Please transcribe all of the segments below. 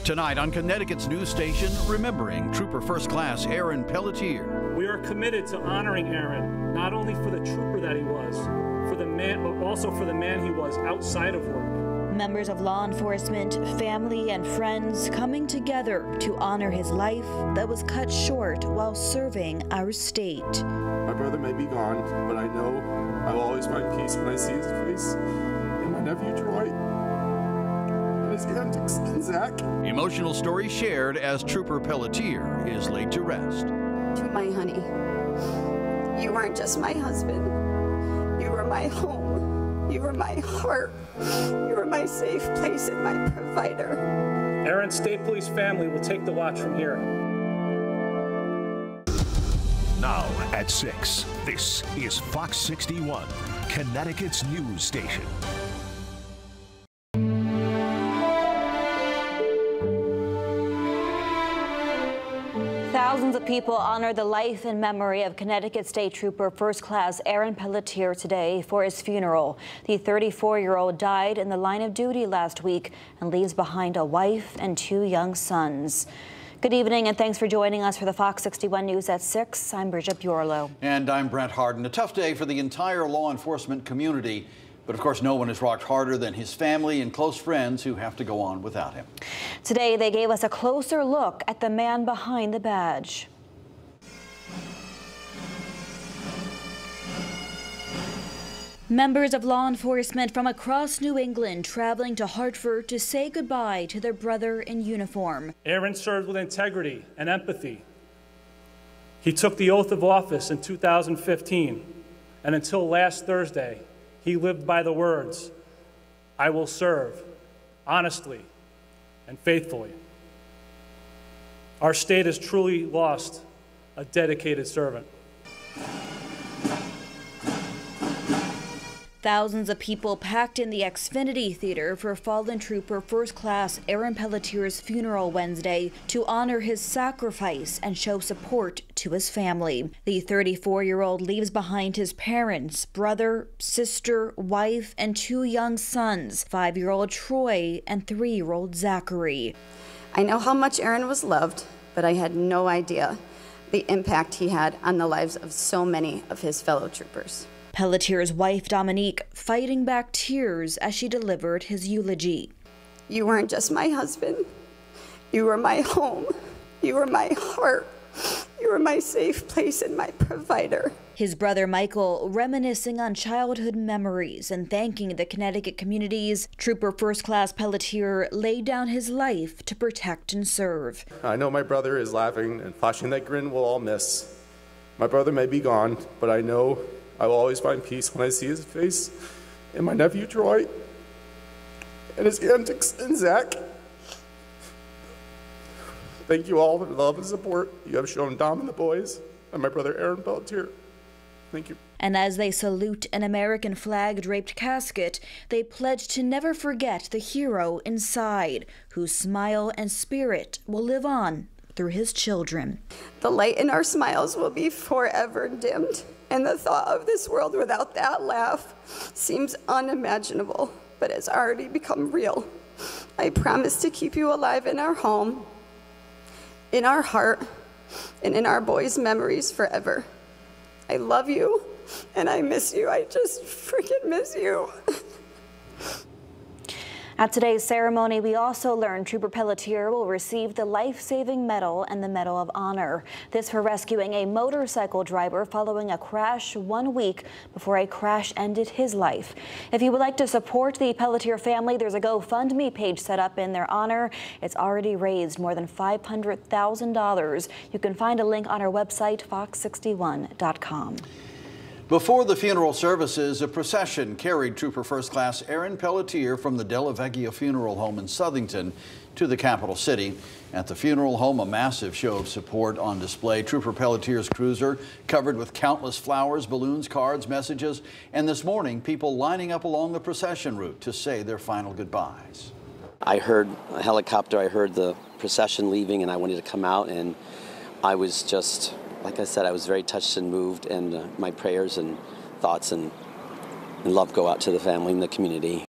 Tonight on Connecticut's news station, remembering Trooper First Class Aaron Pelletier. We are committed to honoring Aaron, not only for the trooper that he was, for the man, but also for the man he was outside of work. Members of law enforcement, family, and friends coming together to honor his life that was cut short while serving our state. My brother may be gone, but I know I will always find peace when I see his face. And my nephew Troy, and his antics, and Zach. Emotional stories shared as Trooper Pelletier is laid to rest. To my honey, you weren't just my husband. You were my home. You were my heart. You were my safe place and my provider. Aaron's State Police family will take the watch from here. Now at 6, this is Fox 61, Connecticut's news station. Thousands of people honor the life and memory of Connecticut State Trooper First Class Aaron Pelletier today for his funeral. The 34-year-old died in the line of duty last week and leaves behind a wife and 2 young sons. Good evening and thanks for joining us for the Fox 61 News at 6. I'm Bridget Burelow. And I'm Brent Harden. A tough day for the entire law enforcement community. But of course, no one has rocked harder than his family and close friends who have to go on without him. Today, they gave us a closer look at the man behind the badge. Members of law enforcement from across New England traveling to Hartford to say goodbye to their brother in uniform. Aaron served with integrity and empathy. He took the oath of office in 2015, and until last Thursday, he lived by the words, "I will serve honestly and faithfully." Our state has truly lost a dedicated servant. Thousands of people packed in the Xfinity Theater for fallen trooper First Class Aaron Pelletier's funeral Wednesday to honor his sacrifice and show support to his family. The 34-year-old leaves behind his parents, brother, sister, wife, and 2 young sons, 5-year-old Troy and 3-year-old Zachary. I know how much Aaron was loved, but I had no idea the impact he had on the lives of so many of his fellow troopers. Pelletier's wife, Dominique, fighting back tears as she delivered his eulogy. You weren't just my husband. You were my home. You were my heart. You were my safe place and my provider. His brother Michael reminiscing on childhood memories and thanking the Connecticut communities. Trooper First Class Pelletier laid down his life to protect and serve. I know my brother is laughing and flashing that grin we'll all miss. My brother may be gone, but I know I will always find peace when I see his face. And my nephew Troy, and his antics, and Zach. Thank you all for the love and support you have shown Dom and the boys, and my brother Aaron Pelletier. Thank you. And as they salute an American flag-draped casket, they pledge to never forget the hero inside, whose smile and spirit will live on through his children. The light in our smiles will be forever dimmed, and the thought of this world without that laugh seems unimaginable, but has already become real. I promise to keep you alive in our home, in our heart, and in our boys' memories forever. I love you, and I miss you. I just freaking miss you. At today's ceremony, we also learned Trooper Pelletier will receive the Life-Saving Medal and the Medal of Honor. This for rescuing a motorcycle driver following a crash 1 week before a crash ended his life. If you would like to support the Pelletier family, there's a GoFundMe page set up in their honor. It's already raised more than $500,000. You can find a link on our website, fox61.com. Before the funeral services, a procession carried Trooper First Class Aaron Pelletier from the Della Vecchia Funeral Home in Southington to the capital city. At the funeral home, a massive show of support on display. Trooper Pelletier's cruiser covered with countless flowers, balloons, cards, messages, and this morning, people lining up along the procession route to say their final goodbyes. I heard a helicopter, I heard the procession leaving, and I wanted to come out, and I was just, like I said, I was very touched and moved, and my prayers and thoughts and love go out to the family and the community.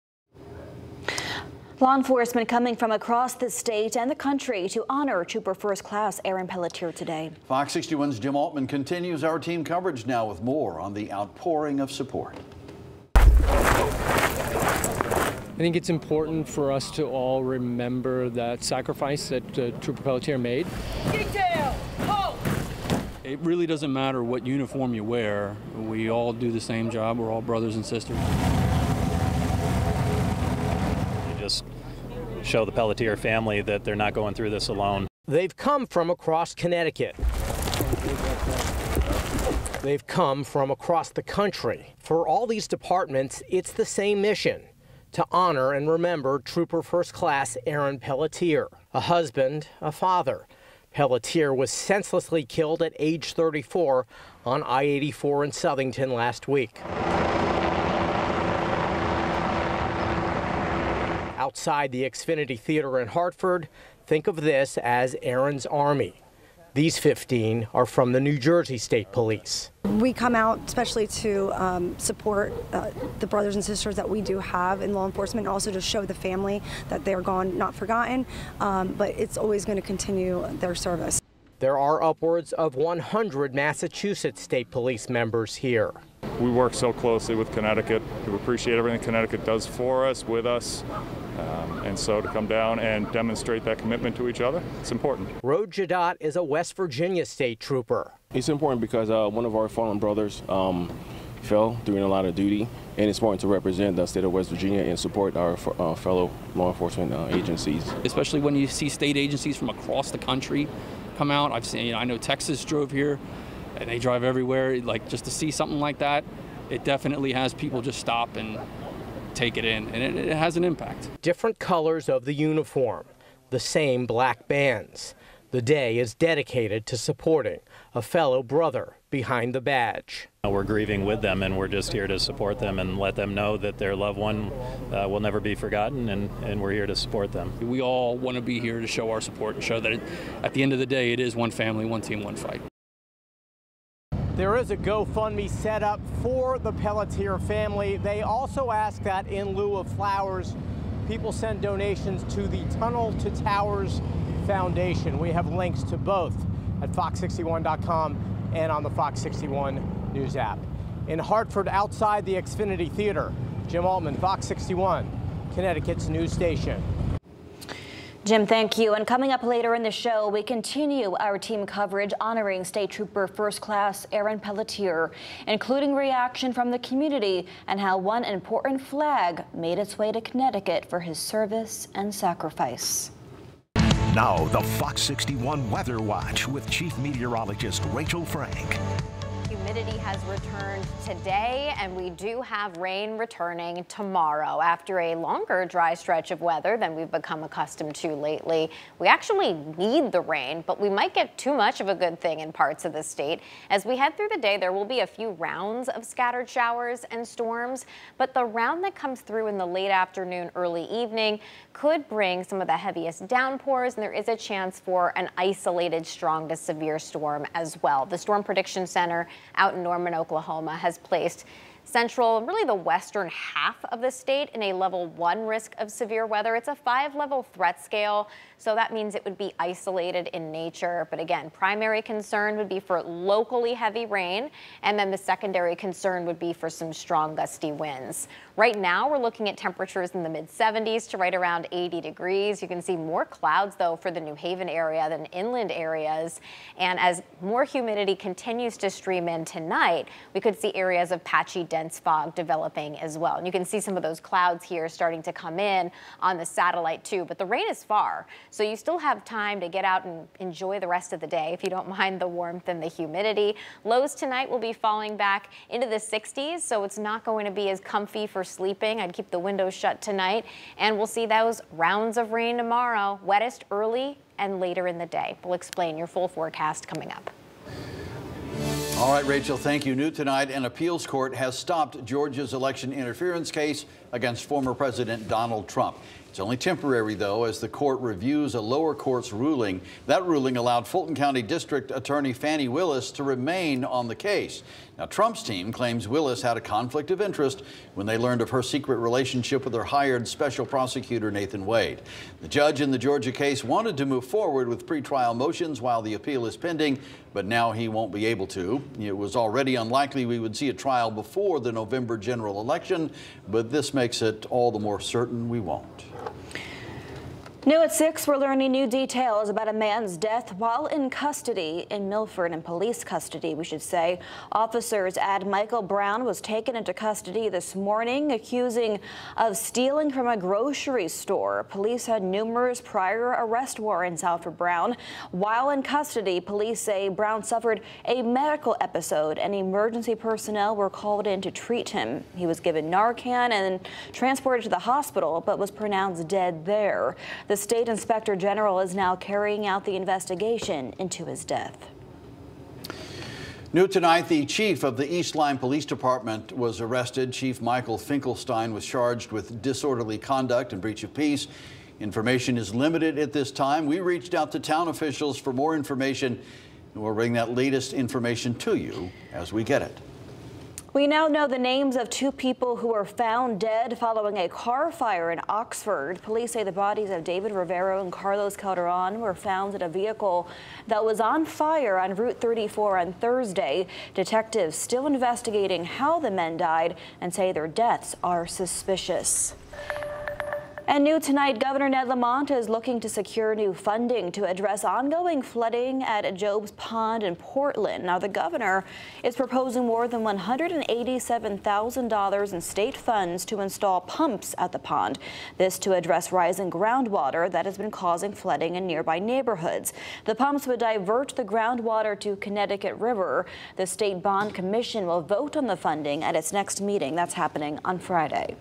Law enforcement coming from across the state and the country to honor Trooper First Class Aaron Pelletier today. Fox 61's Jim Altman continues our team coverage now with more on the outpouring of support. I think it's important for us to all remember that sacrifice that Trooper Pelletier made. Detail! Halt! It really doesn't matter what uniform you wear. We all do the same job. We're all brothers and sisters. Just show the Pelletier family that they're not going through this alone. They've come from across Connecticut. They've come from across the country. For all these departments, it's the same mission: to honor and remember Trooper First Class Aaron Pelletier, a husband, a father. Pelletier was senselessly killed at age 34 on I-84 in Southington last week. Outside the Xfinity Theater in Hartford, think of this as Aaron's Army. These 15 are from the New Jersey State Police. We come out especially to support the brothers and sisters that we do have in law enforcement, and also to show the family that they're gone, not forgotten, but it's always going to continue their service. There are upwards of 100 Massachusetts State Police members here. We work so closely with Connecticut. We appreciate everything Connecticut does for us, with us. And so to come down and demonstrate that commitment to each other, it's important. Rode Jadot is a West Virginia state trooper. It's important because one of our fallen brothers fell during a line of duty, and it's important to represent the state of West Virginia and support our fellow law enforcement agencies. Especially when you see state agencies from across the country come out. I've seen, I know Texas drove here, and they drive everywhere. Like, just to see something like that, it definitely has people just stop and take it in, and it has an impact. Different colors of the uniform, the same black bands. The day is dedicated to supporting a fellow brother behind the badge. We're grieving with them, and we're just here to support them and let them know that their loved one will never be forgotten, and we're here to support them. We all want to be here to show our support and show that at the end of the day, it is one family, one team, one fight. There is a GoFundMe set up for the Pelletier family. They also ask that in lieu of flowers, people send donations to the Tunnel to Towers Foundation. We have links to both at fox61.com and on the Fox 61 News app. In Hartford, outside the Xfinity Theater, Jim Altman, Fox 61, Connecticut's news station. Jim, thank you. And coming up later in the show, we continue our team coverage honoring State Trooper First Class Aaron Pelletier, including reaction from the community and how one important flag made its way to Connecticut for his service and sacrifice. Now, the Fox 61 Weather Watch with Chief Meteorologist Rachel Frank. Humidity has returned today, and we do have rain returning tomorrow after a longer dry stretch of weather than we've become accustomed to lately. We actually need the rain, but we might get too much of a good thing in parts of the state. As we head through the day, there will be a few rounds of scattered showers and storms, but the round that comes through in the late afternoon, early evening could bring some of the heaviest downpours, and there is a chance for an isolated strong to severe storm as well. The Storm Prediction Center out in Norman, Oklahoma, has placed central, really the western half of the state in a level 1 risk of severe weather. It's a 5-level threat scale, so that means it would be isolated in nature. But again, primary concern would be for locally heavy rain, and then the secondary concern would be for some strong gusty winds. Right now, we're looking at temperatures in the mid-70s to right around 80 degrees. You can see more clouds, though, for the New Haven area than inland areas. And as more humidity continues to stream in tonight, we could see areas of patchy, dense fog developing as well. And you can see some of those clouds here starting to come in on the satellite, too. But the rain is far, so you still have time to get out and enjoy the rest of the day if you don't mind the warmth and the humidity. Lows tonight will be falling back into the 60s, so it's not going to be as comfy for sleeping. I'd keep the windows shut tonight, and we'll see those rounds of rain tomorrow, wettest early and later in the day. We'll explain your full forecast coming up. All right, Rachel, thank you. New tonight, an appeals court has stopped Georgia's election interference case against former President Donald Trump. It's only temporary, though, as the court reviews a lower court's ruling. That ruling allowed Fulton County District Attorney Fani Willis to remain on the case. Now, Trump's team claims Willis had a conflict of interest when they learned of her secret relationship with her hired special prosecutor, Nathan Wade. The judge in the Georgia case wanted to move forward with pretrial motions while the appeal is pending, but now he won't be able to. It was already unlikely we would see a trial before the November general election, but this makes it all the more certain we won't. New at 6, we're learning new details about a man's death while in custody in Milford, in police custody, we should say. Officers add Michael Brown was taken into custody this morning, accusing of stealing from a grocery store. Police had numerous prior arrest warrants out for Brown. While in custody, police say Brown suffered a medical episode and emergency personnel were called in to treat him. He was given Narcan and transported to the hospital, but was pronounced dead there. The State Inspector General is now carrying out the investigation into his death. New tonight, the chief of the East Lyme Police Department was arrested. Chief Michael Finkelstein was charged with disorderly conduct and breach of peace. Information is limited at this time. We reached out to town officials for more information, and we'll bring that latest information to you as we get it. We now know the names of 2 people who were found dead following a car fire in Oxford. Police say the bodies of David Rivero and Carlos Calderon were found in a vehicle that was on fire on Route 34 on Thursday. Detectives still investigating how the men died and say their deaths are suspicious. And new tonight, Governor Ned Lamont is looking to secure new funding to address ongoing flooding at Job's Pond in Portland. Now, the governor is proposing more than $187,000 in state funds to install pumps at the pond. This to address rising groundwater that has been causing flooding in nearby neighborhoods. The pumps would divert the groundwater to Connecticut River. The State Bond Commission will vote on the funding at its next meeting. That's happening on Friday.